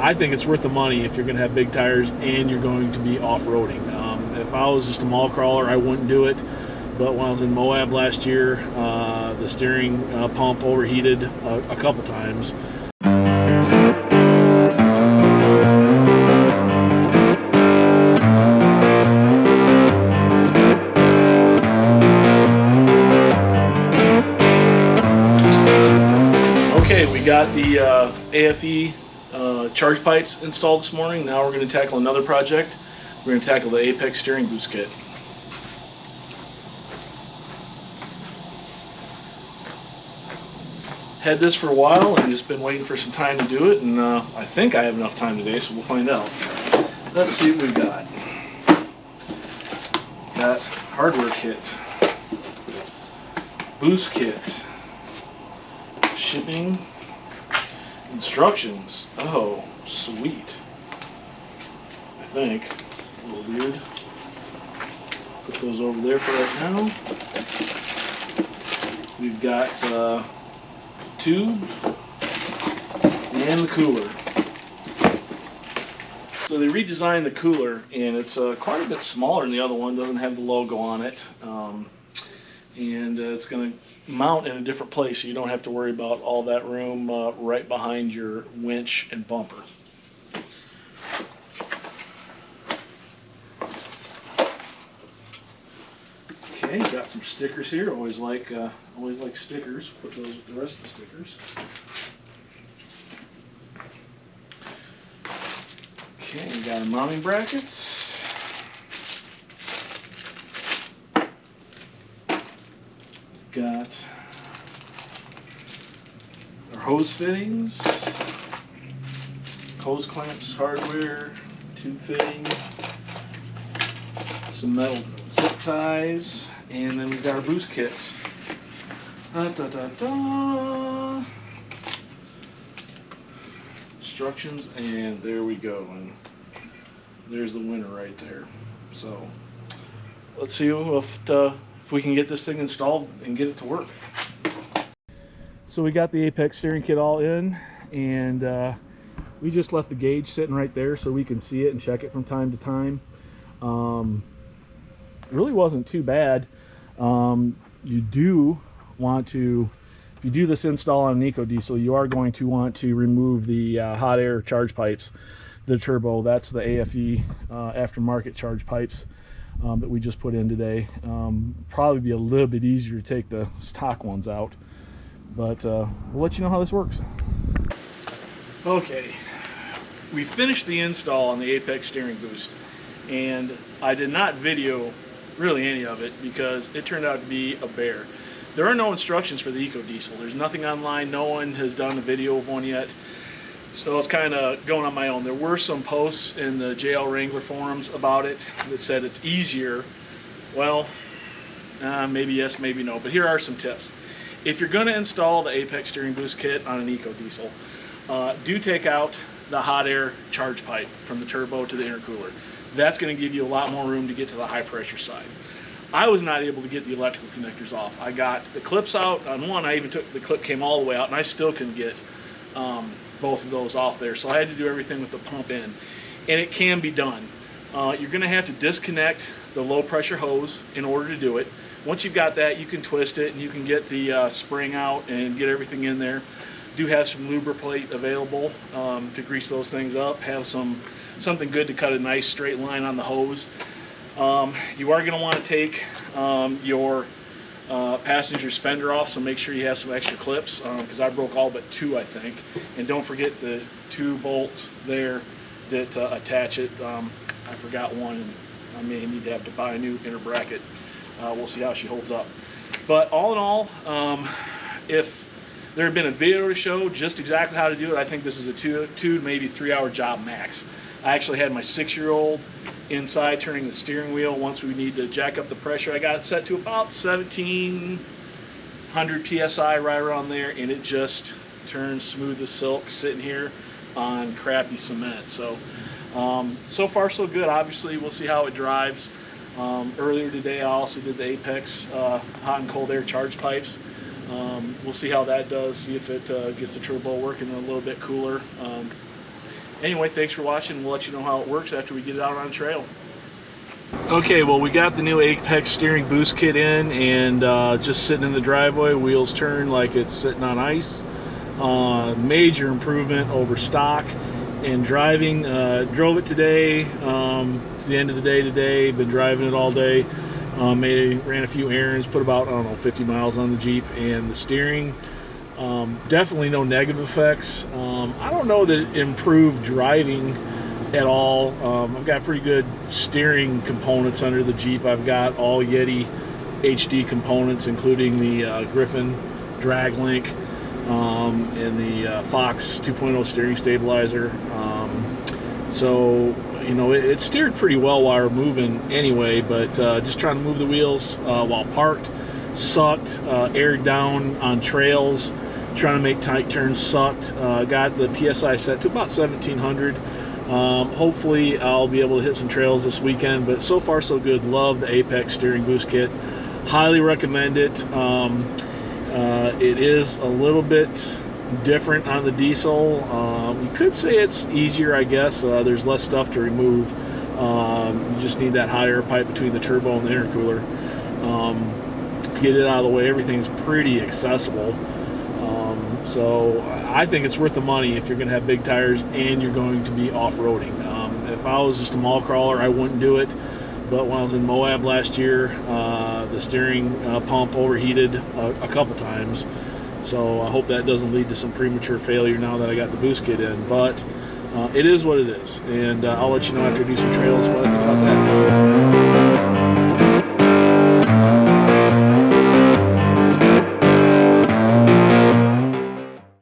I think it's worth the money if you're going to have big tires and you're going to be off-roading. If I was just a mall crawler, I wouldn't do it. But when I was in Moab last year, the steering pump overheated a couple times. Okay, we got the AFE charge pipes installed this morning. Now we're going to tackle another project. We're going to tackle the Apex steering boost kit. Had this for a while and just been waiting for some time to do it, and I think I have enough time today, so we'll find out. Let's see what we've got. Got hardware kit, boost kit, shipping, instructions. Oh, sweet. I think. A little weird. Put those over there for right now. We've got tube and the cooler. So they redesigned the cooler, and it's quite a bit smaller than the other one. Doesn't have the logo on it, and it's going to mount in a different place, so you don't have to worry about all that room right behind your winch and bumper. Okay, got some stickers here. Always like stickers. Put those with the rest of the stickers. Okay, we got our mounting brackets. Got our hose fittings, hose clamps, hardware, tube fitting, some metal zip ties, and then we've got our boost kit. Instructions, and there we go, and there's the winner right there. So let's see if we can get this thing installed and get it to work. So we got the Apex steering kit all in, and we just left the gauge sitting right there so we can see it and check it from time to time. It really wasn't too bad. You do want to, if you do this install on an eco diesel, you are going to want to remove the hot air charge pipes, the turbo. That's the AFE aftermarket charge pipes that we just put in today. Probably be a little bit easier to take the stock ones out, but we'll let you know how this works. Okay, we finished the install on the Apex steering boost, and I did not video really any of it because it turned out to be a bear. There are no instructions for the eco diesel. There's nothing online. No one has done a video of one yet, so I was kind of going on my own. There were some posts in the JL Wrangler forums about it that said it's easier. Well, maybe yes, maybe no, but here are some tips. If you're going to install the Apex steering boost kit on an eco diesel, do take out the hot air charge pipe from the turbo to the intercooler. That's going to give you a lot more room to get to the high pressure side. I was not able to get the electrical connectors off. I got the clips out on one. I even took the clip, came all the way out, and I still couldn't get both of those off there. So I had to do everything with the pump in, and it can be done. You're going to have to disconnect the low pressure hose in order to do it. Once you've got that, you can twist it and you can get the spring out and get everything in there. Do have some lubricate available to grease those things up. Have something good to cut a nice straight line on the hose. You are going to want to take your passenger's fender off, so make sure you have some extra clips, because I broke all but two, I think. And don't forget the two bolts there that attach it. I forgot one, and I may need to have to buy a new inner bracket. We'll see how she holds up. But all in all, if there had been a video to show just exactly how to do it, I think this is a two maybe 3 hour job max. I actually had my 6-year-old inside turning the steering wheel. Once we need to jack up the pressure, I got it set to about 1700 psi, right around there, and it just turns smooth as silk sitting here on crappy cement. So so far so good. Obviously we'll see how it drives. Earlier today I also did the Apex hot and cold air charge pipes. We'll see how that does, see if it gets the turbo working a little bit cooler. Anyway, thanks for watching. We'll let you know how it works after we get it out on the trail. Okay, well, we got the new Apex steering boost kit in, and just sitting in the driveway, wheels turn like it's sitting on ice. Major improvement over stock. And driving, drove it today. It's the end of the day today. Been driving it all day. Ran a few errands, put about, I don't know, 50 miles on the Jeep, and the steering, definitely no negative effects. I don't know that it improved driving at all. I've got pretty good steering components under the Jeep. I've got all Yeti HD components, including the Griffin drag link and the Fox 2.0 steering stabilizer. So, you know, it steered pretty well while we were moving anyway, but just trying to move the wheels while parked sucked. Aired down on trails, trying to make tight turns sucked. Got the PSI set to about 1700. Hopefully I'll be able to hit some trails this weekend, but so far so good. Love the Apex steering boost kit. Highly recommend it. It is a little bit different on the diesel. You could say it's easier, I guess. There's less stuff to remove. You just need that hot air pipe between the turbo and the intercooler. Get it out of the way. Everything's pretty accessible. So I think it's worth the money if you're going to have big tires and you're going to be off-roading. If I was just a mall crawler, I wouldn't do it. But when I was in Moab last year, the steering pump overheated a couple times. So I hope that doesn't lead to some premature failure now that I got the boost kit in. But it is what it is. And I'll let you know after I do some trails what I think about that.